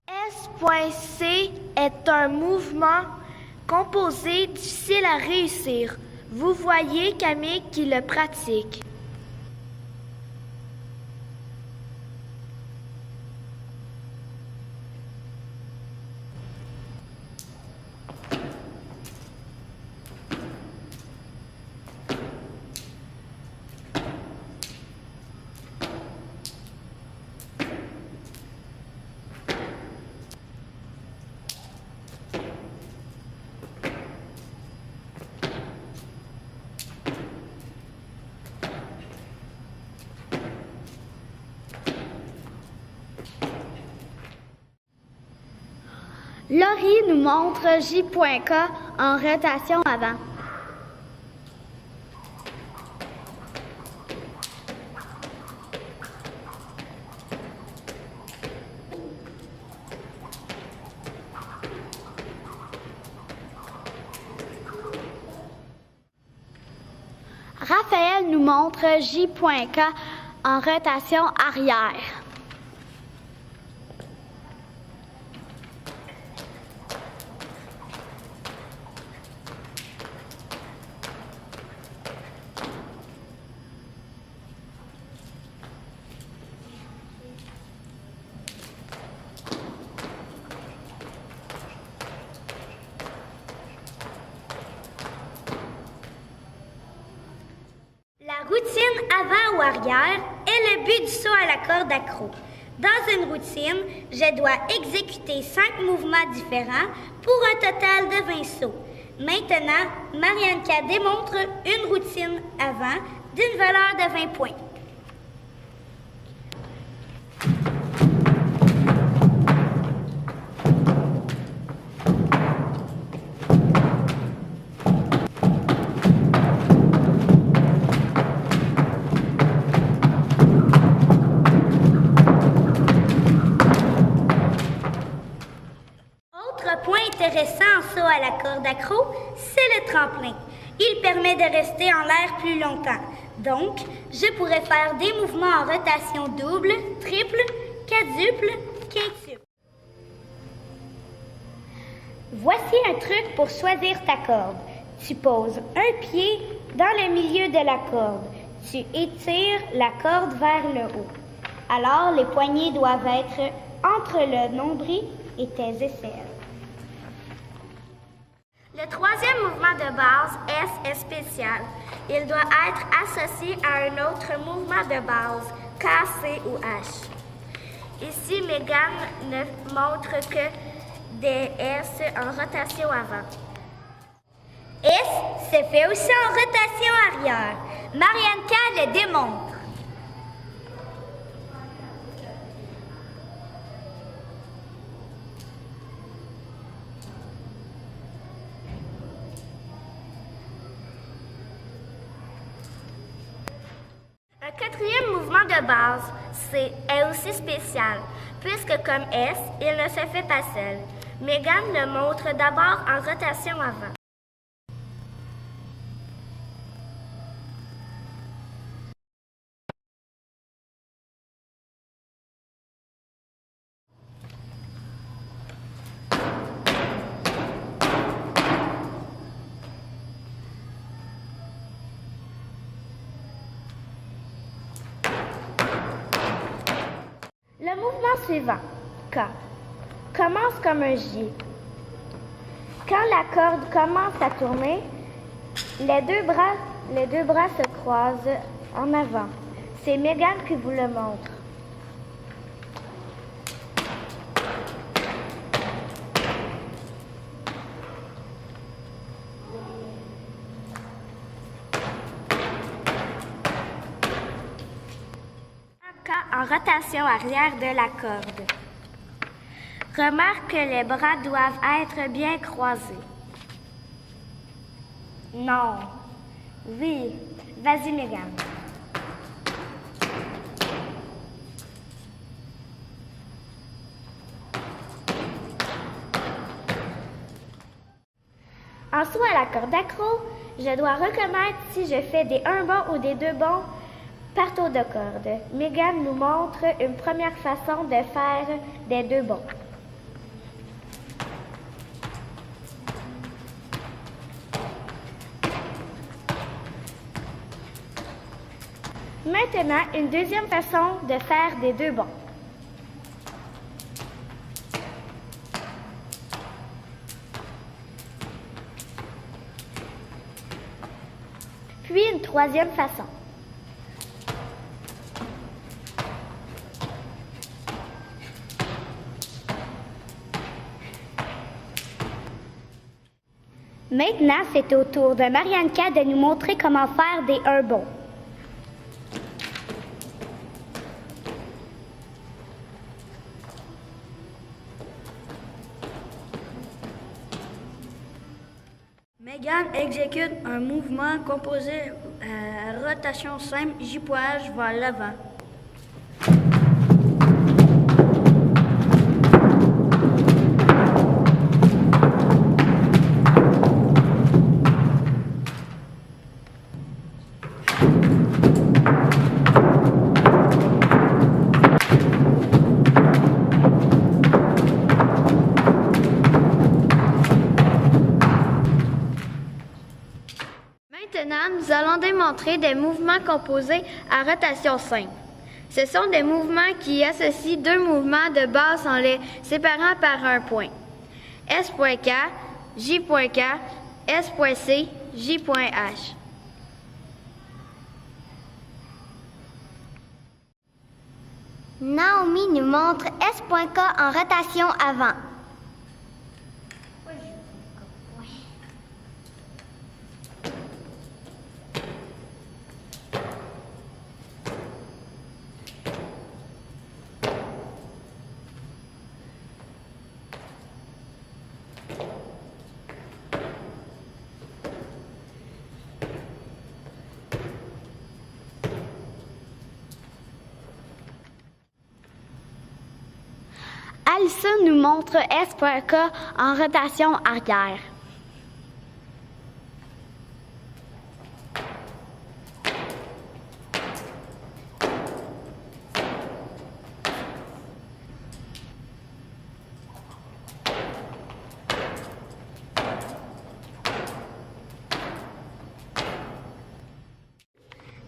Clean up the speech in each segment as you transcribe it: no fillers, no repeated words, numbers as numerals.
S.C est un mouvement composé difficile à réussir. Vous voyez Camille qui le pratique. Laurie nous montre J.K en rotation avant. Raphaël nous montre J.K en rotation arrière. La routine avant ou arrière est le but du saut à la corde accro. Dans une routine, je dois exécuter 5 mouvements différents pour un total de 20 sauts. Maintenant, Marianka démontre une routine avant d'une valeur de 20 points. Point intéressant en saut à la corde accro, c'est le tremplin. Il permet de rester en l'air plus longtemps. Donc, je pourrais faire des mouvements en rotation double, triple, quadruple, quintuple. Voici un truc pour choisir ta corde. Tu poses un pied dans le milieu de la corde. Tu étires la corde vers le haut. Alors, les poignets doivent être entre le nombril et tes aisselles. Le troisième mouvement de base, S, est spécial. Il doit être associé à un autre mouvement de base, K, C ou H. Ici, Megan ne montre que des S en rotation avant. S se fait aussi en rotation arrière. Marianka le démontre. Un quatrième mouvement de base, C, est aussi spécial, puisque comme S, il ne se fait pas seul. Megan le montre d'abord en rotation avant. Le mouvement suivant, K, commence comme un J. Quand la corde commence à tourner, les deux bras se croisent en avant. C'est Megan qui vous le montre. En rotation arrière de la corde. Remarque que les bras doivent être bien croisés. Non. Oui. Vas-y, Megan. En saut à la corde accro, je dois reconnaître si je fais des 1 bond ou des 2 bonds par tour de corde. Megan nous montre une première façon de faire des 2 bonds. Maintenant, une deuxième façon de faire des deux bonds. Puis une troisième façon. Maintenant, c'est au tour de Marianka de nous montrer comment faire des un bond. Megan exécute un mouvement composé à rotation simple J-poage vers l'avant. Maintenant, nous allons démontrer des mouvements composés à rotation simple. Ce sont des mouvements qui associent deux mouvements de base en les séparant par un point. S.K, J.K, S.C, J.H. Naomi nous montre S.K en rotation avant. Alissa nous montre S.K en rotation arrière.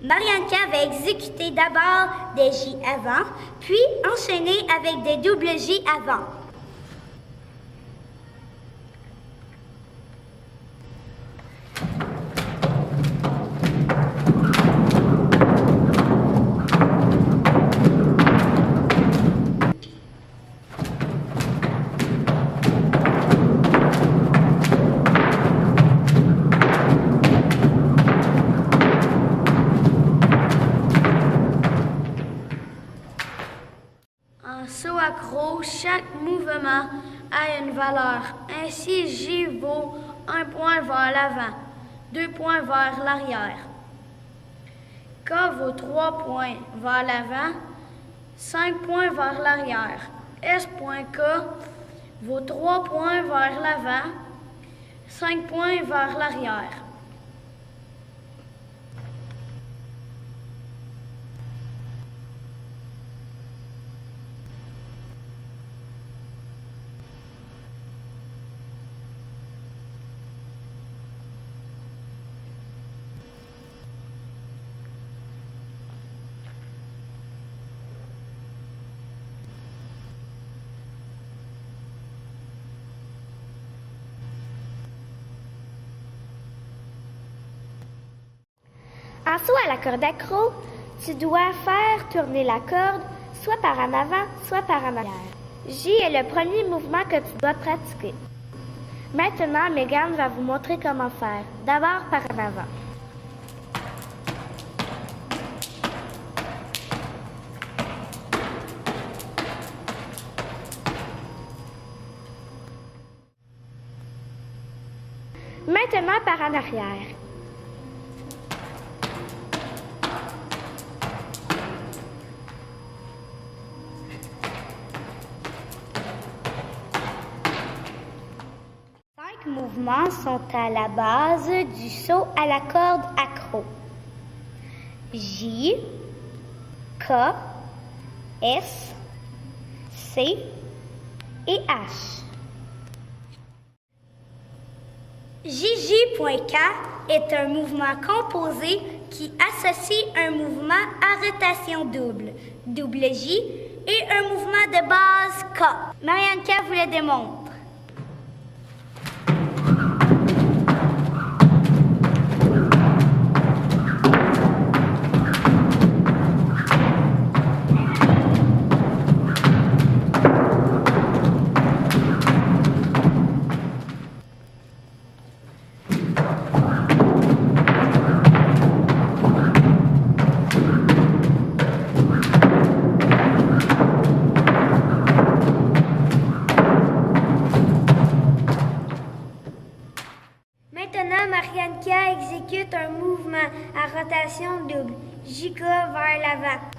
Marianka va exécuter d'abord des J avant, puis enchaîner avec des doubles J avant. En saut accro, chaque mouvement a une valeur. Ainsi, J vaut 1 point vers l'avant, 2 points vers l'arrière. K vaut 3 points vers l'avant, 5 points vers l'arrière. S.K vaut 3 points vers l'avant, 5 points vers l'arrière. En saut à la corde accro, tu dois faire tourner la corde soit par en avant, soit par en arrière. J est le premier mouvement que tu dois pratiquer. Maintenant, Megan va vous montrer comment faire. D'abord par en avant. Maintenant par en arrière. Cinq mouvements sont à la base du saut à la corde accro. J, K, S, C et H. JJ.K est un mouvement composé qui associe un mouvement à rotation double, double J, et un mouvement de base K. Marianne K vous le démontre. Maintenant, Marianne K exécute un mouvement à rotation double, JK vers l'avant.